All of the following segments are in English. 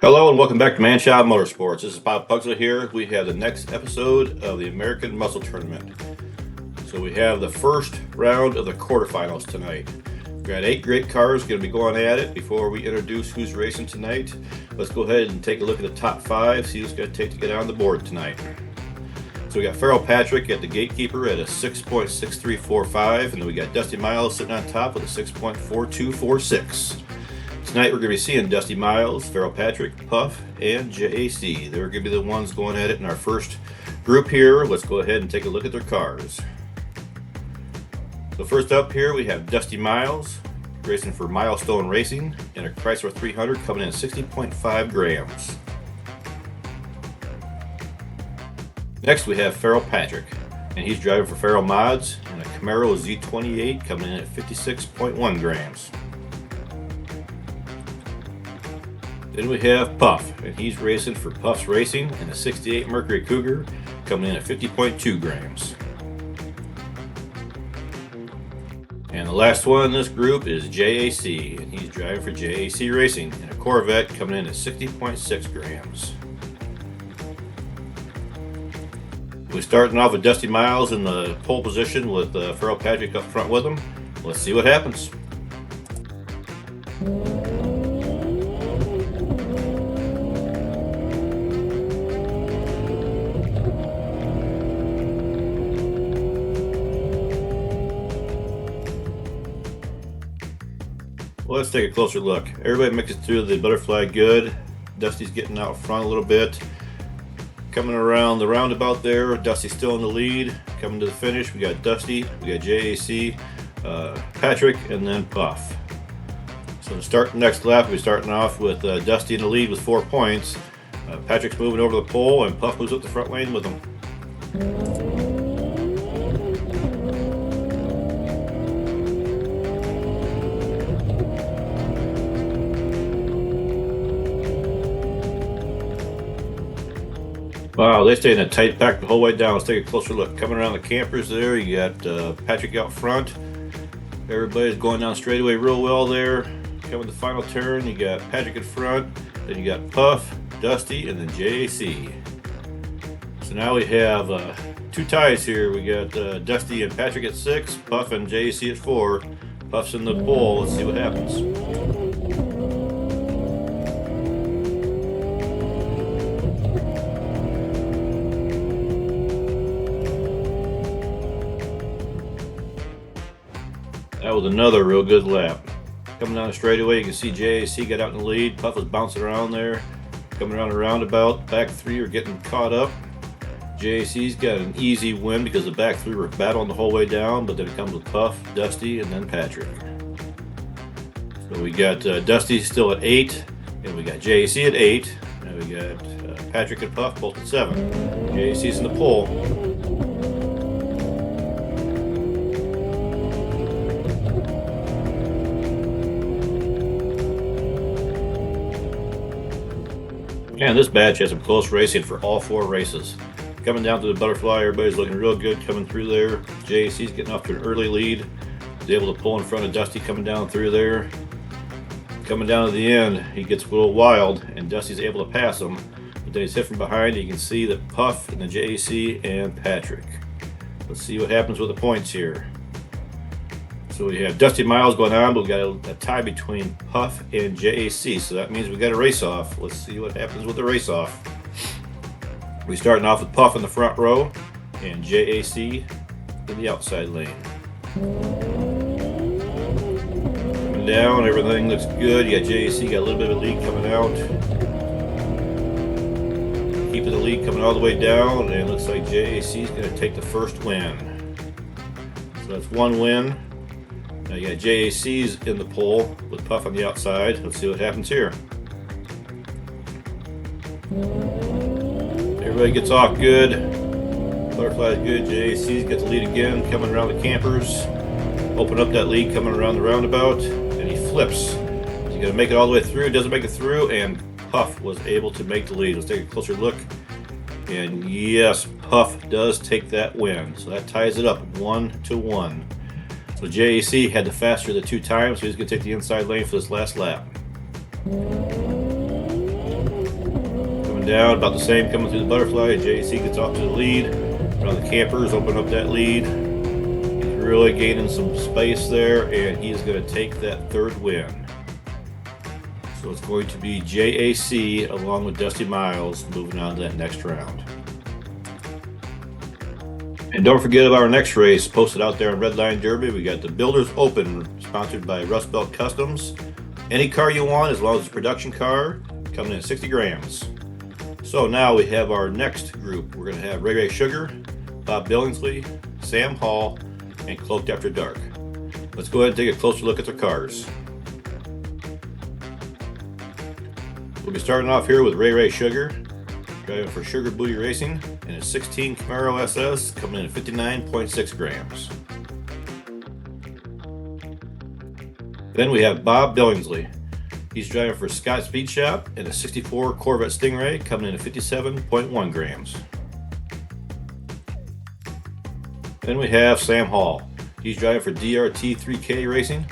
Hello and welcome back to Man Shop Motorsports. This is Bob Pugsley here. We have the next episode of the American Muscle Tournament. So we have the first round of the quarterfinals tonight. We've got 8 great cars going to be going at it. Before we introduce who's racing tonight, let's go ahead and take a look at the top 5, see who's going to take to get on the board tonight. So we got Farrell Patrick at the gatekeeper at a 6.6345, and then we got Dusty Miles sitting on top with a 6.4246. Tonight we're going to be seeing Dusty Miles, Farrell Patrick, Puff, and JAC. They're going to be the ones going at it in our first group here. Let's go ahead and take a look at their cars. So first up here we have Dusty Miles, racing for Milestone Racing, in a Chrysler 300 coming in at 60.5 grams. Next we have Farrell Patrick, and he's driving for Farrell Mods in a Camaro Z28 coming in at 56.1 grams. Then we have Puff, and he's racing for Puff's Racing in a 68 Mercury Cougar coming in at 50.2 grams. And the last one in this group is JAC, and he's driving for JAC Racing in a Corvette coming in at 60.6 grams. We're starting off with Dusty Miles in the pole position with Farrell Patrick up front with him. Let's see what happens. Well, let's take a closer look. Everybody makes it through the butterfly good. Dusty's getting out front a little bit. Coming around the roundabout there, Dusty's still in the lead. Coming to the finish, we got Dusty, we got JAC, Patrick, and then Puff. So to start the next lap, we're starting off with Dusty in the lead with 4 points. Patrick's moving over the pole, and Puff moves up the front lane with him. Wow, they stay in a tight pack the whole way down. Let's take a closer look. Coming around the campers there, you got Patrick out front. Everybody's going down straightaway real well there. Coming to the final turn, you got Patrick in front. Then you got Puff, Dusty, and then JAC. So now we have 2 ties here. We got Dusty and Patrick at 6, Puff and JAC at 4. Puff's in the pole. Let's see what happens. That was another real good lap. Coming down the straightaway, you can see JAC got out in the lead. Puff was bouncing around there. Coming around the roundabout, back 3 are getting caught up. JAC's got an easy win because the back 3 were battling the whole way down, but then it comes with Puff, Dusty, and then Patrick. So we got Dusty still at 8, and we got JAC at 8, and we got Patrick and Puff both at 7. JAC's in the pole. And this batch has some close racing for all 4 races. Coming down to the butterfly, everybody's looking real good coming through there. JAC's getting off to an early lead. He's able to pull in front of Dusty coming down through there. Coming down to the end, he gets a little wild, and Dusty's able to pass him. But then he's hit from behind. You can see that Puff and the JAC and Patrick. Let's see what happens with the points here. So we have Dusty Miles going on, but we got a tie between Puff and JAC, so that means we got a race off. Let's see what happens with the race off. We're starting off with Puff in the front row and JAC in the outside lane. Coming down, everything looks good. You got JAC, got a little bit of a lead coming out. Keeping the lead coming all the way down, and it looks like JAC's going to take the first win. So that's 1 win. Now you got JAC's in the pole with Puff on the outside. Let's see what happens here. Everybody gets off good. Butterfly's good. JAC's got the lead again, coming around the campers. Open up that lead coming around the roundabout, and he flips. He's going to make it all the way through. Doesn't make it through, and Puff was able to make the lead. Let's take a closer look. And yes, Puff does take that win. So that ties it up 1-1. So JAC had the faster the 2 times, so he's going to take the inside lane for this last lap. Coming down, about the same coming through the butterfly. JC gets off to the lead. Around the campers, open up that lead. He's really gaining some space there, and he's going to take that third win. So it's going to be JAC along with Dusty Miles moving on to that next round. And don't forget about our next race posted out there on Redline Derby. We got the Builders Open, sponsored by Rust Belt Customs. Any car you want, as long as it's a production car, coming in at 60 grams. So now we have our next group. We're going to have Ray Sugar, Bob Billingsley, Sam Hall, and Cloaked After Dark. Let's go ahead and take a closer look at their cars. We'll be starting off here with Ray Sugar, driving for Sugar Booty Racing, and a 16 Camaro SS coming in at 59.6 grams. Then we have Bob Billingsley. He's driving for Scott Speed Shop in a 64 Corvette Stingray coming in at 57.1 grams. Then we have Sam Hall. He's driving for DRT 3K Racing,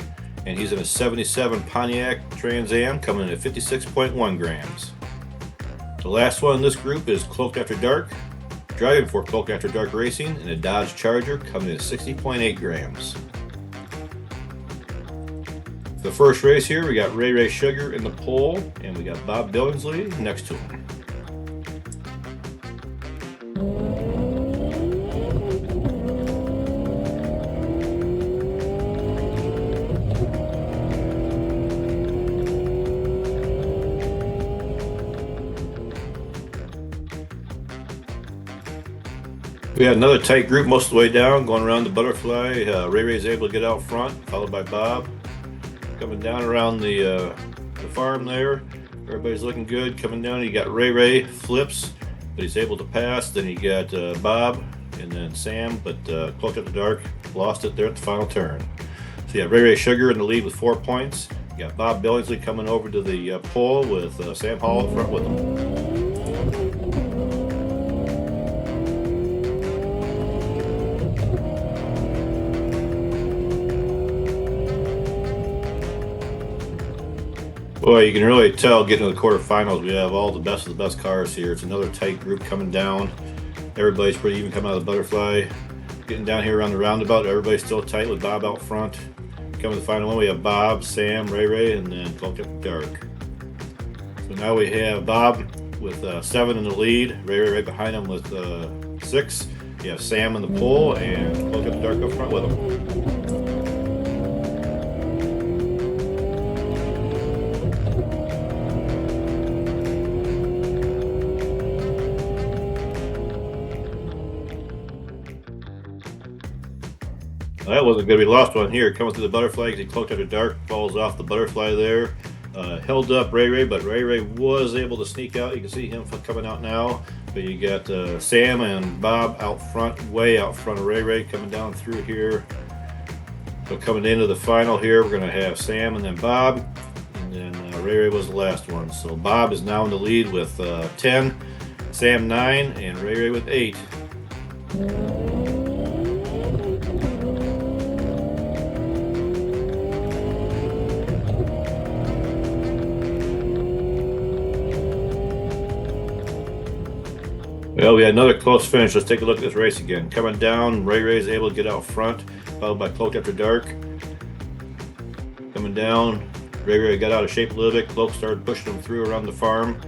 and he's in a 77 Pontiac Trans Am coming in at 56.1 grams. The last one in this group is Cloaked After Dark, driving for Cloaked After Dark Racing in a Dodge Charger coming in at 60.8 grams. The first race here, we got Ray Sugar in the pole, and we got Bob Billingsley next to him. We had another tight group most of the way down, going around the butterfly. Ray's able to get out front, followed by Bob. Coming down around the farm there, everybody's looking good. Coming down, you got Ray flips, but he's able to pass. Then you got Bob and then Sam, but Cloaked After Dark lost it there at the final turn. So you got Ray Sugar in the lead with 4 points. You got Bob Billingsley coming over to the pole with Sam Hall in front with him. Boy, you can really tell getting to the quarterfinals, we have all the best of the best cars here. It's another tight group coming down. Everybody's pretty even coming out of the butterfly. Getting down here around the roundabout, everybody's still tight with Bob out front. Coming to the final one, we have Bob, Sam, Ray, and then Cloaked After Dark. So now we have Bob with 7 in the lead, Ray right behind him with 6. You have Sam in the pole and Cloaked After Dark up front with him. Well, that wasn't good. We lost one here. Coming through the butterfly because he Cloaked After Dark, falls off the butterfly there. Held up Ray, but Ray was able to sneak out. You can see him coming out now. But you got Sam and Bob out front, way out front of Ray coming down through here. So coming into the final here, we're going to have Sam and then Bob. And then Ray was the last one. So Bob is now in the lead with 10, Sam 9, and Ray with 8. Well, we had another close finish. Let's take a look at this race again. Coming down, Ray is able to get out front, followed by Cloaked After Dark. Coming down, Ray got out of shape a little bit. Cloak started pushing him through around the farm,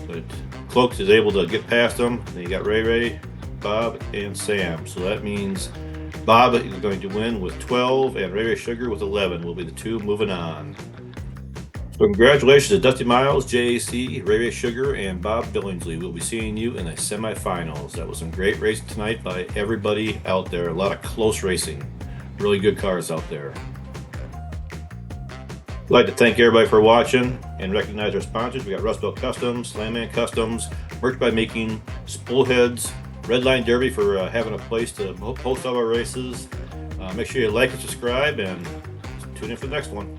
but Cloak is able to get past him. Then you got Ray, Bob, and Sam. So that means Bob is going to win with 12, and Ray Sugar with 11 will be the two moving on. So congratulations to Dusty Miles, JAC, Ray Sugar, and Bob Billingsley. We'll be seeing you in the semifinals. That was some great racing tonight by everybody out there. A lot of close racing. Really good cars out there. I'd like to thank everybody for watching and recognize our sponsors. We got Rust Belt Customs, Landman Customs, Merch by Making, Spoolheads, Redline Derby for having a place to post all our races. Make sure you like and subscribe, and tune in for the next one.